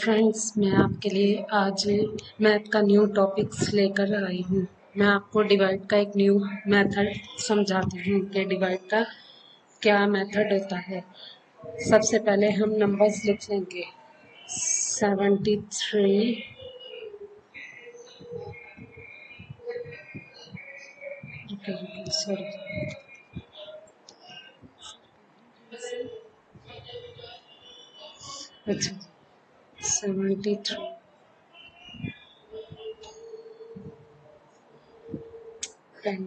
Friends, मैं आपके लिए आज मैथ का न्यू टॉपिक्स लेकर आई हूँ। मैं आपको डिवाइड का एक न्यू मेथड समझाती हूँ कि डिवाइड का क्या मेथड होता है। सबसे पहले हम नंबर्स लिख लेंगे। 73 सॉरी 73 10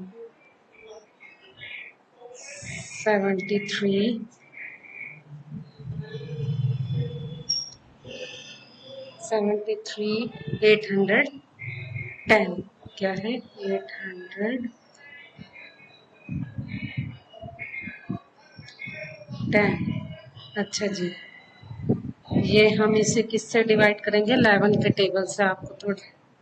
73 810 क्या है 810। अच्छा जी, ये हम इसे किससे डिवाइड करेंगे? 11 के टेबल से। आपको थोड़ा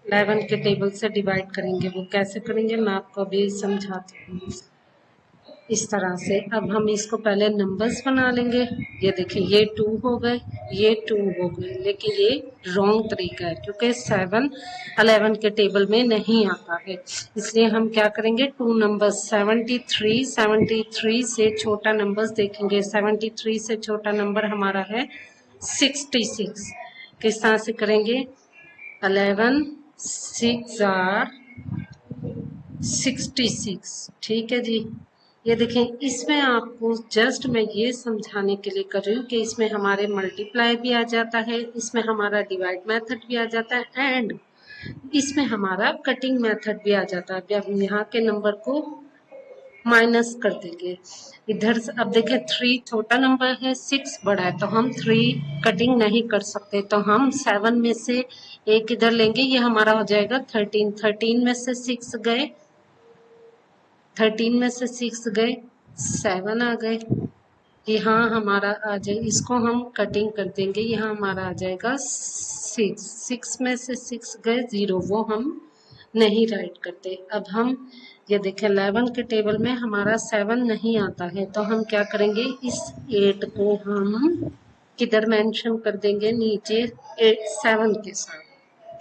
11 के टेबल से डिवाइड करेंगे। वो कैसे करेंगे मैं आपको अभी समझाती हूँ। इस तरह से अब हम इसको पहले नंबर्स बना लेंगे। ये देखिए, ये 2 हो गए, ये 2 हो गए, लेकिन ये रॉन्ग तरीका है क्योंकि 7 11 के टेबल में नहीं आता है। इसलिए हम क्या करेंगे, 2 नंबर्स 73 से छोटा नंबर्स देखेंगे। 73 से छोटा नंबर हमारा है 66। किस तरह से करेंगे? 11 6 आर 66। ठीक है जी। ये देखें, इसमें आपको जस्ट मैं ये समझाने के लिए कर रही हूँ कि इसमें हमारे मल्टीप्लाई भी आ जाता है, इसमें हमारा डिवाइड मेथड भी आ जाता है एंड इसमें हमारा कटिंग मेथड भी आ जाता है। अब हम यहाँ के नंबर को माइनस कर देंगे इधर से। अब देखिए, 3 छोटा नंबर है, 6 बड़ा है, तो हम 3 कटिंग नहीं कर सकते, तो हम 7 में से एक इधर लेंगे। ये हमारा हो जाएगा 13। 13 में से 6 गए, 13 में से 6 गए, 7 आ गए। यहाँ हमारा आ जाए, इसको हम कटिंग कर देंगे। यहाँ हमारा आ जाएगा 6। 6 में से 6 गए, 0, वो हम नहीं राइट करते। अब हम ये देखें, 11 के टेबल में हमारा 7 नहीं आता है, तो हम क्या करेंगे, इस 8 को हम किधर मेंशन कर देंगे? नीचे 7 के साथ।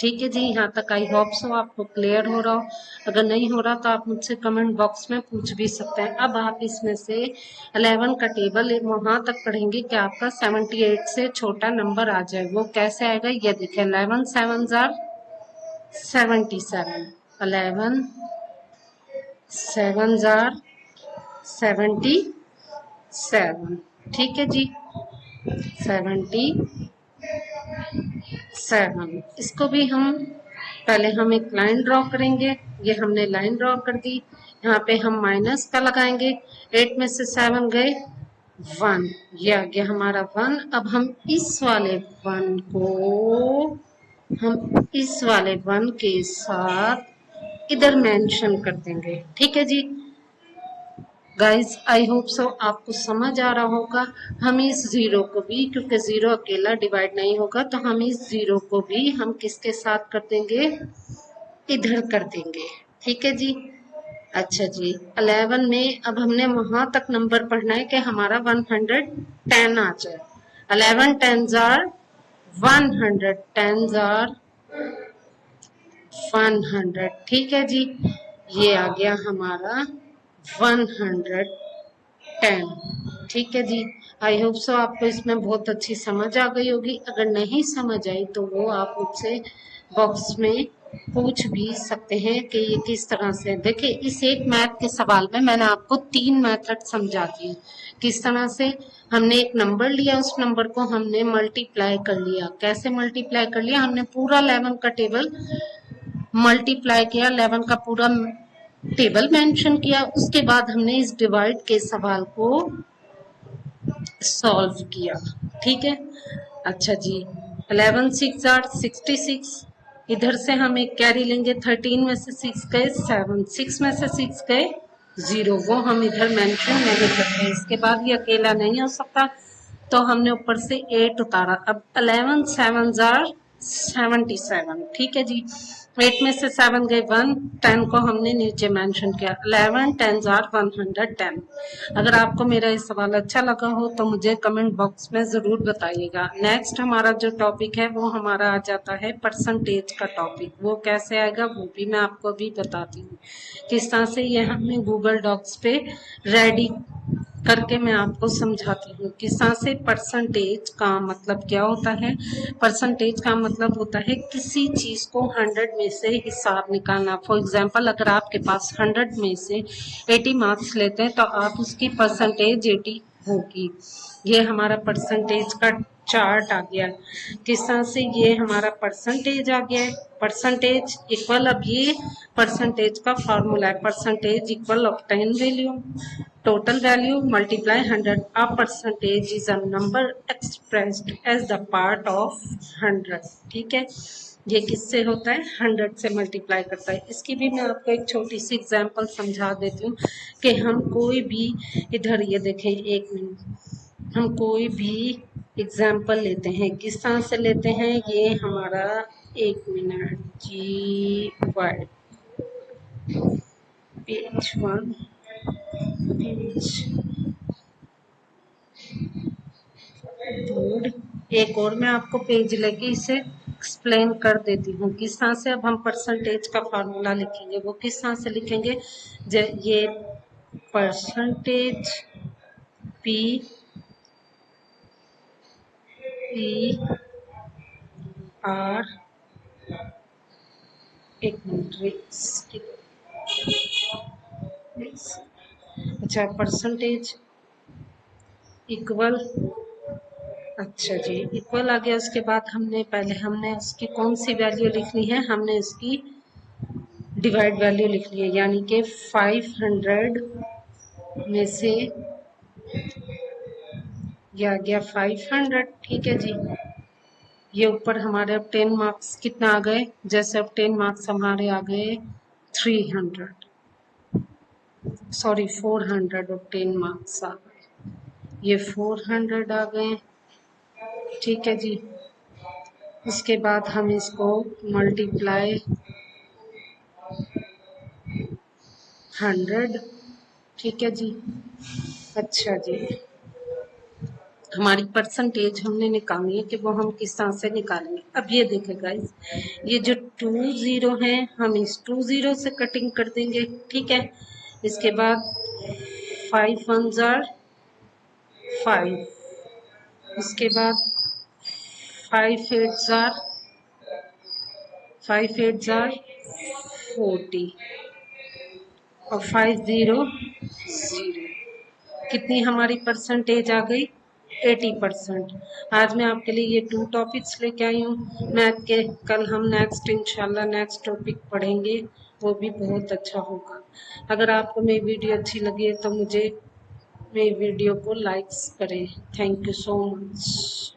ठीक है जी, यहाँ तक आई होप सो आपको क्लियर हो रहा हो। अगर नहीं हो रहा तो आप मुझसे कमेंट बॉक्स में पूछ भी सकते हैं। अब आप इसमें से 11 का टेबल वहां तक पढ़ेंगे कि आपका 78 से छोटा नंबर आ जाए। वो कैसे आएगा? ये देखिए, 11 7 आर 77, 11 7 आर 77। ठीक है जी, 77। इसको भी हम पहले हम एक लाइन ड्रॉ करेंगे। ये हमने लाइन ड्रॉ कर दी। यहाँ पे हम माइनस का लगाएंगे। 8 में से 7 गए, 1, ये आ गया हमारा 1। अब हम इस वाले 1 को हम इस वाले 1 के साथ इधर मेंशन कर देंगे। ठीक है जी गाइस, आई होप सो आपको समझ आ रहा होगा। हम इस 0 को भी, क्योंकि 0 अकेला डिवाइड नहीं होगा, तो हम इस 0 को भी हम किसके साथ कर देंगे? इधर कर देंगे। ठीक है जी। अच्छा जी, 11 में अब हमने वहां तक नंबर पढ़ना है कि हमारा 110 आ जाए। 11 10s आर 100, 10s आर 100। ठीक है जी, ये आ गया हमारा 110। ठीक है जी, आई होप सो आपको इसमें बहुत अच्छी समझ आ गई होगी। अगर नहीं समझ आई तो वो आप मुझसे बॉक्स में पूछ भी सकते हैं कि ये किस तरह से। देखिए, इस एक मैथ के सवाल में मैंने आपको 3 मेथड समझा दिए। किस तरह से हमने एक नंबर लिया, उस नंबर को हमने मल्टीप्लाई कर लिया। कैसे मल्टीप्लाई कर लिया? हमने पूरा 11 का टेबल मल्टीप्लाई किया, 11 का पूरा टेबल मेंशन किया। उसके बाद हमने इस डिवाइड के सवाल को सॉल्व किया। ठीक है, अच्छा जी, 11 6 आर 66। इधर से हम एक कैरी लेंगे, 13 में से 6 गए, 7, 6 में से 6 गए, 0, वो हम इधर मेंशन नहीं करते। इसके बाद ये अकेला नहीं हो सकता, तो हमने ऊपर से 8 उतारा। अब 11 7 आर 77। ठीक है जी। 8 में से 7 गए 1, 10 को हमने नीचे मेंशन किया। 11 10s आर 110। अगर आपको मेरा ये सवाल अच्छा लगा हो तो मुझे कमेंट बॉक्स में जरूर बताइएगा। नेक्स्ट हमारा जो टॉपिक है वो हमारा आ जाता है परसेंटेज का टॉपिक। वो कैसे आएगा वो भी मैं आपको अभी बताती हूँ। किस तरह से ये हमने गूगल डॉक्स पे रेडी करके मैं आपको समझाती हूँ। किस तरह से परसेंटेज का मतलब क्या होता है। परसेंटेज का मतलब होता है किसी चीज को 100 में से हिसाब निकालना। फॉर एग्जांपल अगर आपके पास 100 में से 80 मार्क्स लेते हैं तो आप उसकी परसेंटेज 80 होगी। ये हमारा परसेंटेज का चार्ट आ गया। किस तरह से ये हमारा परसेंटेज आ गया है। परसेंटेज इक्वल, अब ये परसेंटेज का फॉर्मूला है। Percentage equal obtain value total value multiply 100. A percentage is a number expressed as the part of 100. ठीक है, ये किससे होता है 100 से मल्टीप्लाई करता है। इसकी भी मैं आपको एक छोटी सी एग्जांपल समझा देती हूँ कि हम कोई भी, इधर ये देखें, एक मिनट, हम कोई भी एग्जांपल लेते हैं। किस तरह से लेते हैं, ये हमारा, एक मिनट जी, वर्ड पेज 1 बोर्ड, एक और मैं आपको पेज लेके इसे एक्सप्लेन कर देती हूँ किस तरह से अब हम परसेंटेज का फार्मूला लिखेंगे। वो किस तरह से लिखेंगे, ये परसेंटेज पी आर, एक मिनट, अच्छा, परसेंटेज इक्वल, अच्छा जी, इक्वल आ गया। उसके बाद हमने उसकी कौन सी वैल्यू लिखनी है, हमने इसकी डिवाइड वैल्यू लिखनी है, यानी कि 500 में से ये आ गया 500। ठीक है जी। ये ऊपर हमारे अब 10 मार्क्स कितना आ गए, जैसे अब 10 मार्क्स हमारे आ गए 300, सॉरी 400, और 10 मार्क्स आ गए, ये 400 आ गए। ठीक है जी। उसके बाद हम इसको मल्टीप्लाई 100। ठीक है जी। अच्छा जी, हमारी परसेंटेज हमने निकालनी है कि वो हम किस तरह से निकालेंगे। अब ये देखें गाइस, ये जो 2 0 है हम इस 2 0 से कटिंग कर देंगे। ठीक है। इसके बाद 5 1s आर 5, इसके बाद 5 8s आर 40, और 5 0 0। कितनी हमारी परसेंटेज आ गई, 80%। आज मैं आपके लिए ये 2 टॉपिक्स लेके आई हूँ मैथ के। कल हम इंशाल्लाह नेक्स्ट टॉपिक पढ़ेंगे, वो भी बहुत अच्छा होगा। अगर आपको मेरी वीडियो अच्छी लगी है तो मुझे मेरी वीडियो को लाइक्स करें। Thank you so much.